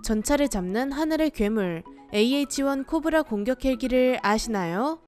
전차를 잡는 하늘의 괴물 AH-1 코브라 공격 헬기를 아시나요?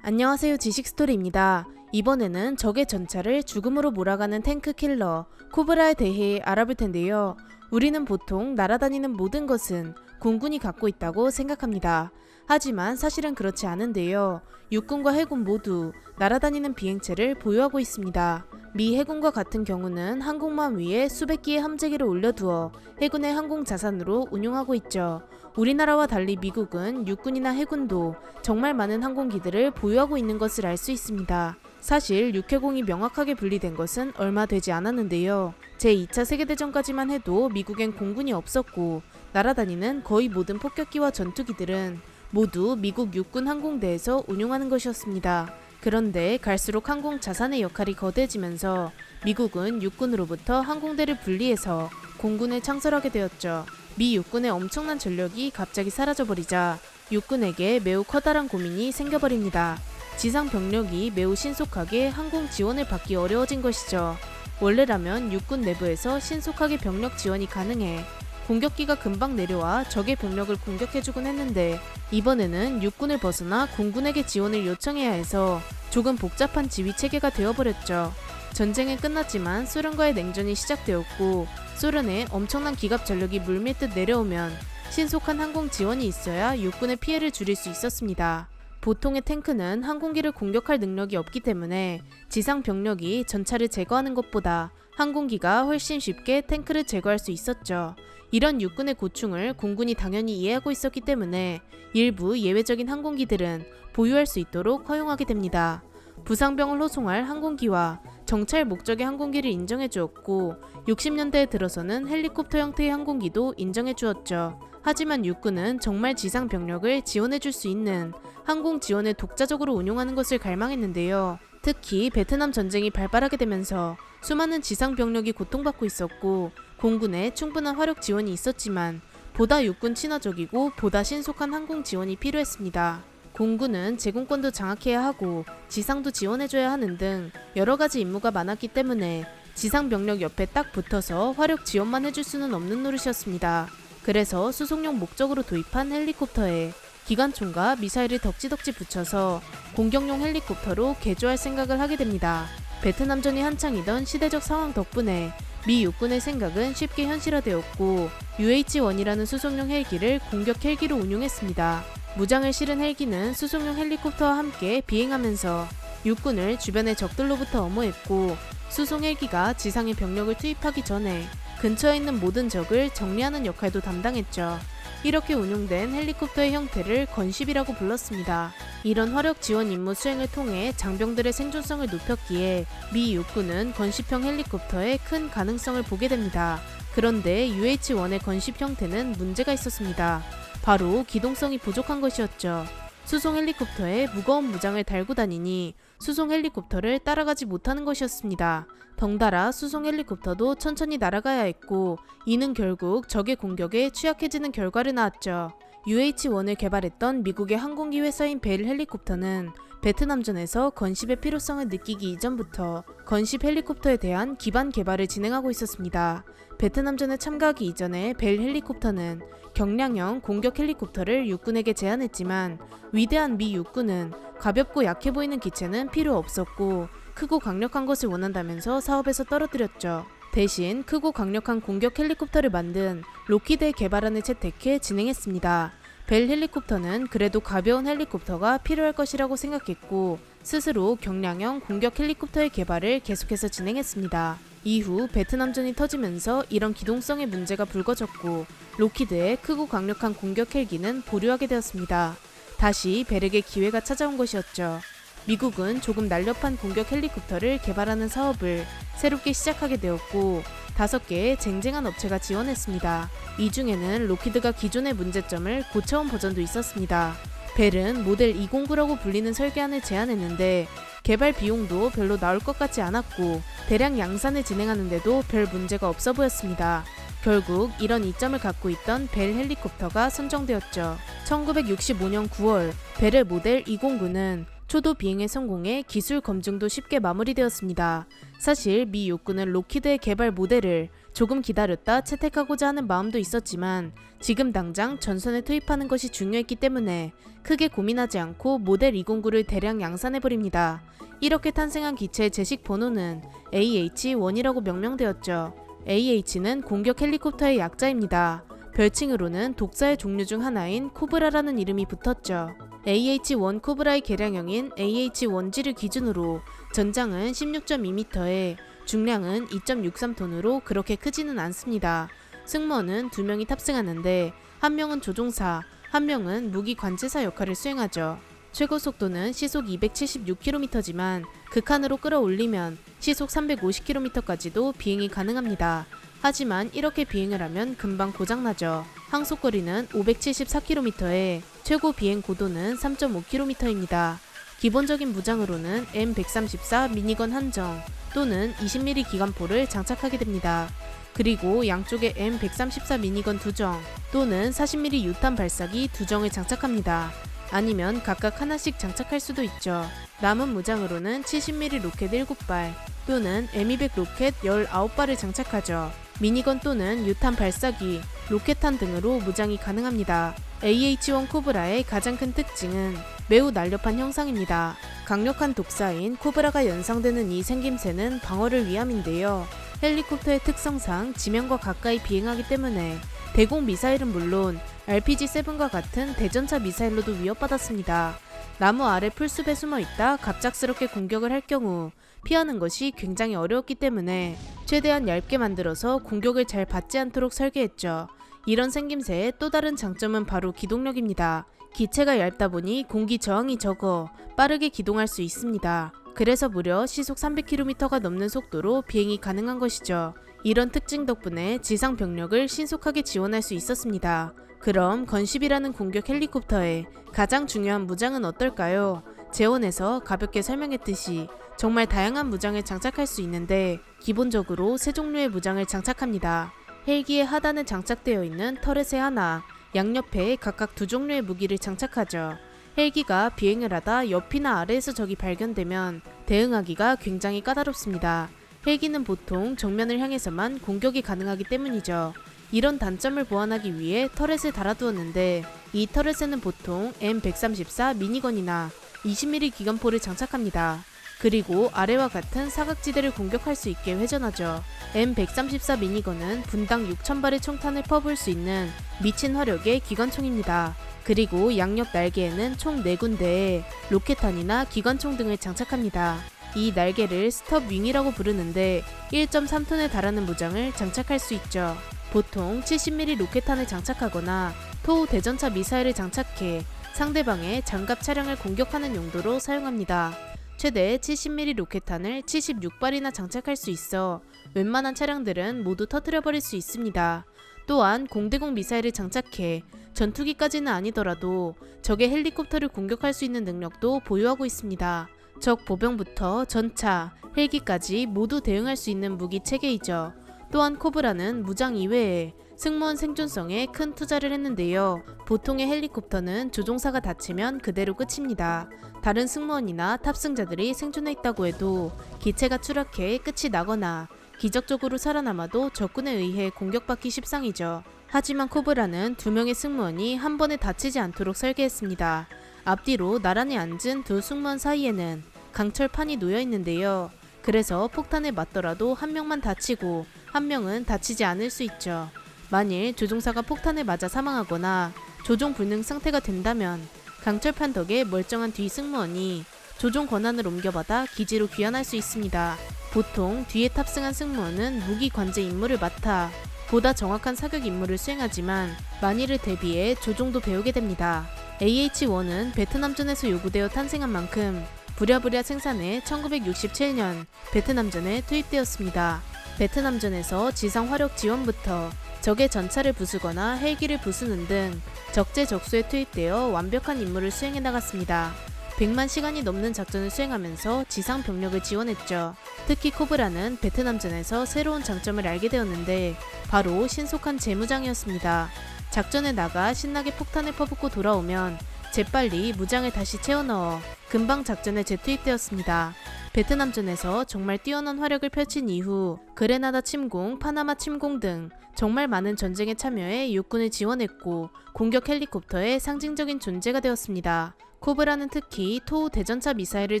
안녕하세요, 지식스토리입니다. 이번에는 적의 전차를 죽음으로 몰아가는 탱크 킬러 코브라에 대해 알아볼 텐데요. 우리는 보통 날아다니는 모든 것은 공군이 갖고 있다고 생각합니다. 하지만 사실은 그렇지 않은데요. 육군과 해군 모두 날아다니는 비행체를 보유하고 있습니다. 미 해군과 같은 경우는 항공모함 위에 수백 기의 함재기를 올려두어 해군의 항공 자산으로 운용하고 있죠. 우리나라와 달리 미국은 육군이나 해군도 정말 많은 항공기들을 보유하고 있는 것을 알 수 있습니다. 사실 육해공이 명확하게 분리된 것은 얼마 되지 않았는데요. 제2차 세계대전까지만 해도 미국엔 공군이 없었고 날아다니는 거의 모든 폭격기와 전투기들은 모두 미국 육군 항공대에서 운용하는 것이었습니다. 그런데 갈수록 항공 자산의 역할이 거대해지면서 미국은 육군으로부터 항공대를 분리해서 공군을 창설하게 되었죠. 미 육군의 엄청난 전력이 갑자기 사라져버리자 육군에게 매우 커다란 고민이 생겨버립니다. 지상 병력이 매우 신속하게 항공 지원을 받기 어려워진 것이죠. 원래라면 육군 내부에서 신속하게 병력 지원이 가능해 공격기가 금방 내려와 적의 병력을 공격해주곤 했는데 이번에는 육군을 벗어나 공군에게 지원을 요청해야 해서 조금 복잡한 지휘체계가 되어버렸죠. 전쟁은 끝났지만 소련과의 냉전이 시작되었고 소련의 엄청난 기갑 전력이 물밀듯 내려오면 신속한 항공 지원이 있어야 육군의 피해를 줄일 수 있었습니다. 보통의 탱크는 항공기를 공격할 능력이 없기 때문에 지상 병력이 전차를 제거하는 것보다 항공기가 훨씬 쉽게 탱크를 제거할 수 있었죠. 이런 육군의 고충을 공군이 당연히 이해하고 있었기 때문에 일부 예외적인 항공기들은 보유할 수 있도록 허용하게 됩니다. 부상병을 호송할 항공기와 정찰 목적의 항공기를 인정해 주었고 60년대에 들어서는 헬리콥터 형태의 항공기도 인정해 주었죠. 하지만 육군은 정말 지상 병력을 지원해 줄 수 있는 항공 지원을 독자적으로 운용하는 것을 갈망했는데요. 특히 베트남 전쟁이 발발하게 되면서 수많은 지상 병력이 고통받고 있었고 공군에 충분한 화력 지원이 있었지만 보다 육군 친화적이고 보다 신속한 항공 지원이 필요했습니다. 공군은 제공권도 장악해야 하고 지상도 지원해줘야 하는 등 여러 가지 임무가 많았기 때문에 지상 병력 옆에 딱 붙어서 화력 지원만 해줄 수는 없는 노릇이었습니다. 그래서 수송용 목적으로 도입한 헬리콥터에 기관총과 미사일을 덕지덕지 붙여서 공격용 헬리콥터로 개조할 생각을 하게 됩니다. 베트남전이 한창이던 시대적 상황 덕분에 미 육군의 생각은 쉽게 현실화되었고 UH-1이라는 수송용 헬기를 공격 헬기로 운용했습니다. 무장을 실은 헬기는 수송용 헬리콥터와 함께 비행하면서 육군을 주변의 적들로부터 엄호했고 수송 헬기가 지상에 병력을 투입하기 전에 근처에 있는 모든 적을 정리하는 역할도 담당했죠. 이렇게 운용된 헬리콥터의 형태를 건십이라고 불렀습니다. 이런 화력 지원 임무 수행을 통해 장병들의 생존성을 높였기에 미 육군은 건십형 헬리콥터에 큰 가능성을 보게 됩니다. 그런데 UH-1의 건십 형태는 문제가 있었습니다. 바로 기동성이 부족한 것이었죠. 수송 헬리콥터에 무거운 무장을 달고 다니니 수송 헬리콥터를 따라가지 못하는 것이었습니다. 덩달아 수송 헬리콥터도 천천히 날아가야 했고 이는 결국 적의 공격에 취약해지는 결과를 낳았죠. UH-1을 개발했던 미국의 항공기 회사인 벨 헬리콥터는 베트남전에서 건십의 필요성을 느끼기 이전부터 건십 헬리콥터에 대한 기반 개발을 진행하고 있었습니다. 베트남전에 참가하기 이전에 벨 헬리콥터는 경량형 공격 헬리콥터를 육군에게 제안했지만 위대한 미 육군은 가볍고 약해 보이는 기체는 필요 없었고 크고 강력한 것을 원한다면서 사업에서 떨어뜨렸죠. 대신 크고 강력한 공격 헬리콥터를 만든 록히드의 개발안을 채택해 진행했습니다. 벨 헬리콥터는 그래도 가벼운 헬리콥터가 필요할 것이라고 생각했고 스스로 경량형 공격 헬리콥터의 개발을 계속해서 진행했습니다. 이후 베트남전이 터지면서 이런 기동성의 문제가 불거졌고 록히드의 크고 강력한 공격 헬기는 보류하게 되었습니다. 다시 벨에게 기회가 찾아온 것이었죠. 미국은 조금 날렵한 공격 헬리콥터를 개발하는 사업을 새롭게 시작하게 되었고 5개의 쟁쟁한 업체가 지원했습니다. 이 중에는 록히드가 기존의 문제점을 고쳐온 버전도 있었습니다. 벨은 모델 209라고 불리는 설계안을 제안했는데 개발 비용도 별로 나올 것 같지 않았고 대량 양산을 진행하는데도 별 문제가 없어 보였습니다. 결국 이런 이점을 갖고 있던 벨 헬리콥터가 선정되었죠. 1965년 9월 벨의 모델 209는 초도 비행에 성공해 기술 검증도 쉽게 마무리되었습니다. 사실 미 육군은 록히드의 개발 모델을 조금 기다렸다 채택하고자 하는 마음도 있었지만 지금 당장 전선에 투입하는 것이 중요했기 때문에 크게 고민하지 않고 모델 209를 대량 양산해버립니다. 이렇게 탄생한 기체의 제식 번호는 AH-1이라고 명명되었죠. AH는 공격 헬리콥터의 약자입니다. 별칭으로는 독사의 종류 중 하나인 코브라라는 이름이 붙었죠. AH-1 코브라의 개량형인 AH-1G를 기준으로 전장은 16.2m에 중량은 2.63톤으로 그렇게 크지는 않습니다. 승무원은 2명이 탑승하는데 1명은 조종사, 1명은 무기 관제사 역할을 수행하죠. 최고 속도는 시속 276km지만 극한으로 끌어올리면 시속 350km까지도 비행이 가능합니다. 하지만 이렇게 비행을 하면 금방 고장나죠. 항속거리는 574km에 최고 비행 고도는 3.5km입니다. 기본적인 무장으로는 M134 미니건 한정 또는 20mm 기관포를 장착하게 됩니다. 그리고 양쪽에 M134 미니건 2정 또는 40mm 유탄 발사기 2정을 장착합니다. 아니면 각각 하나씩 장착할 수도 있죠. 남은 무장으로는 70mm 로켓 7발 또는 M200 로켓 19발을 장착하죠. 미니건 또는 유탄 발사기, 로켓탄 등으로 무장이 가능합니다. AH-1 코브라의 가장 큰 특징은 매우 날렵한 형상입니다. 강력한 독사인 코브라가 연상되는 이 생김새는 방어를 위함인데요. 헬리콥터의 특성상 지면과 가까이 비행하기 때문에 대공 미사일은 물론 RPG-7과 같은 대전차 미사일로도 위협받았습니다. 나무 아래 풀숲에 숨어있다 갑작스럽게 공격을 할 경우 피하는 것이 굉장히 어려웠기 때문에 최대한 얇게 만들어서 공격을 잘 받지 않도록 설계했죠. 이런 생김새의 또 다른 장점은 바로 기동력입니다. 기체가 얇다 보니 공기 저항이 적어 빠르게 기동할 수 있습니다. 그래서 무려 시속 300km가 넘는 속도로 비행이 가능한 것이죠. 이런 특징 덕분에 지상 병력을 신속하게 지원할 수 있었습니다. 그럼 건십이라는 공격 헬리콥터의 가장 중요한 무장은 어떨까요? 재원에서 가볍게 설명했듯이 정말 다양한 무장을 장착할 수 있는데 기본적으로 세 종류의 무장을 장착합니다. 헬기의 하단에 장착되어 있는 터렛의 하나, 양옆에 각각 2종류의 무기를 장착하죠. 헬기가 비행을 하다 옆이나 아래에서 적이 발견되면 대응하기가 굉장히 까다롭습니다. 헬기는 보통 정면을 향해서만 공격이 가능하기 때문이죠. 이런 단점을 보완하기 위해 터렛을 달아두었는데 이 터렛에는 보통 M134 미니건이나 20mm 기관포를 장착합니다. 그리고 아래와 같은 사각지대를 공격할 수 있게 회전하죠. M134 미니건은 분당 6,000발의 총탄을 퍼부을 수 있는 미친 화력의 기관총입니다. 그리고 양옆 날개에는 총 4군데의 로켓탄이나 기관총 등을 장착합니다. 이 날개를 스톱 윙이라고 부르는데 1.3톤에 달하는 무장을 장착할 수 있죠. 보통 70mm 로켓탄을 장착하거나 토우 대전차 미사일을 장착해 상대방의 장갑 차량을 공격하는 용도로 사용합니다. 최대 70mm 로켓탄을 76발이나 장착할 수 있어 웬만한 차량들은 모두 터뜨려버릴 수 있습니다. 또한 공대공 미사일을 장착해 전투기까지는 아니더라도 적의 헬리콥터를 공격할 수 있는 능력도 보유하고 있습니다. 적 보병부터 전차, 헬기까지 모두 대응할 수 있는 무기 체계이죠. 또한 코브라는 무장 이외에 승무원 생존성에 큰 투자를 했는데요. 보통의 헬리콥터는 조종사가 다치면 그대로 끝입니다. 다른 승무원이나 탑승자들이 생존해 있다고 해도 기체가 추락해 끝이 나거나 기적적으로 살아남아도 적군에 의해 공격받기 십상이죠. 하지만 코브라는 2명의 승무원이 한 번에 다치지 않도록 설계했습니다. 앞뒤로 나란히 앉은 2 승무원 사이에는 강철판이 놓여 있는데요. 그래서 폭탄에 맞더라도 1명만 다치고 1명은 다치지 않을 수 있죠. 만일 조종사가 폭탄에 맞아 사망하거나 조종 불능 상태가 된다면 강철판 덕에 멀쩡한 뒤 승무원이 조종 권한을 옮겨받아 기지로 귀환할 수 있습니다. 보통 뒤에 탑승한 승무원은 무기 관제 임무를 맡아 보다 정확한 사격 임무를 수행하지만 만일을 대비해 조종도 배우게 됩니다. AH-1은 베트남전에서 요구되어 탄생한 만큼 부랴부랴 생산해 1967년 베트남전에 투입되었습니다. 베트남전에서 지상 화력 지원부터 적의 전차를 부수거나 헬기를 부수는 등 적재적소에 투입되어 완벽한 임무를 수행해 나갔습니다. 100만 시간이 넘는 작전을 수행하면서 지상 병력을 지원했죠. 특히 코브라는 베트남전에서 새로운 장점을 알게 되었는데 바로 신속한 재무장이었습니다. 작전에 나가 신나게 폭탄을 퍼붓고 돌아오면 재빨리 무장을 다시 채워넣어 금방 작전에 재투입되었습니다. 베트남전에서 정말 뛰어난 화력을 펼친 이후 그레나다 침공, 파나마 침공 등 정말 많은 전쟁에 참여해 육군을 지원했고 공격 헬리콥터의 상징적인 존재가 되었습니다. 코브라는 특히 토우 대전차 미사일을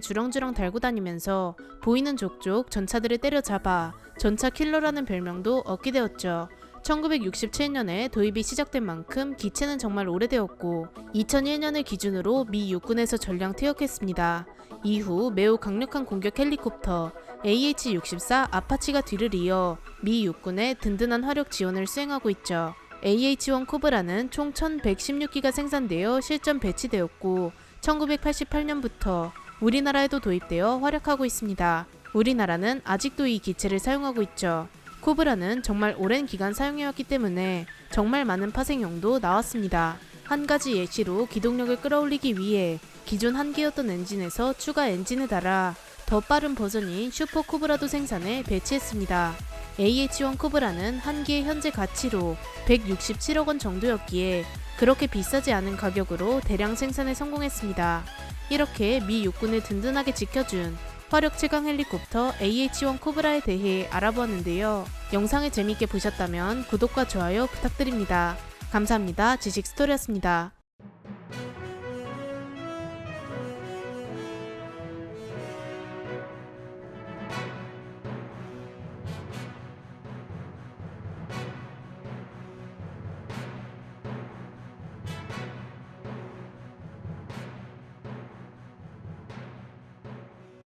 주렁주렁 달고 다니면서 보이는 족족 전차들을 때려잡아 전차 킬러라는 별명도 얻게 되었죠. 1967년에 도입이 시작된 만큼 기체는 정말 오래되었고 2001년을 기준으로 미 육군에서 전량 퇴역했습니다. 이후 매우 강력한 공격 헬리콥터 AH-64 아파치가 뒤를 이어 미 육군의 든든한 화력 지원을 수행하고 있죠. AH-1 코브라는 총 1116기가 생산되어 실전 배치되었고 1988년부터 우리나라에도 도입되어 활약하고 있습니다. 우리나라는 아직도 이 기체를 사용하고 있죠. 코브라는 정말 오랜 기간 사용해왔기 때문에 정말 많은 파생형도 나왔습니다. 한 가지 예시로 기동력을 끌어올리기 위해 기존 한 개였던 엔진에서 추가 엔진을 달아 더 빠른 버전인 슈퍼 코브라도 생산해 배치했습니다. AH-1 코브라는 한 개의 현재 가치로 167억 원 정도였기에 그렇게 비싸지 않은 가격으로 대량 생산에 성공했습니다. 이렇게 미 육군을 든든하게 지켜준 화력 최강 헬리콥터 AH-1 코브라에 대해 알아보았는데요. 영상을 재미있게 보셨다면 구독과 좋아요 부탁드립니다. 감사합니다. 지식스토리였습니다.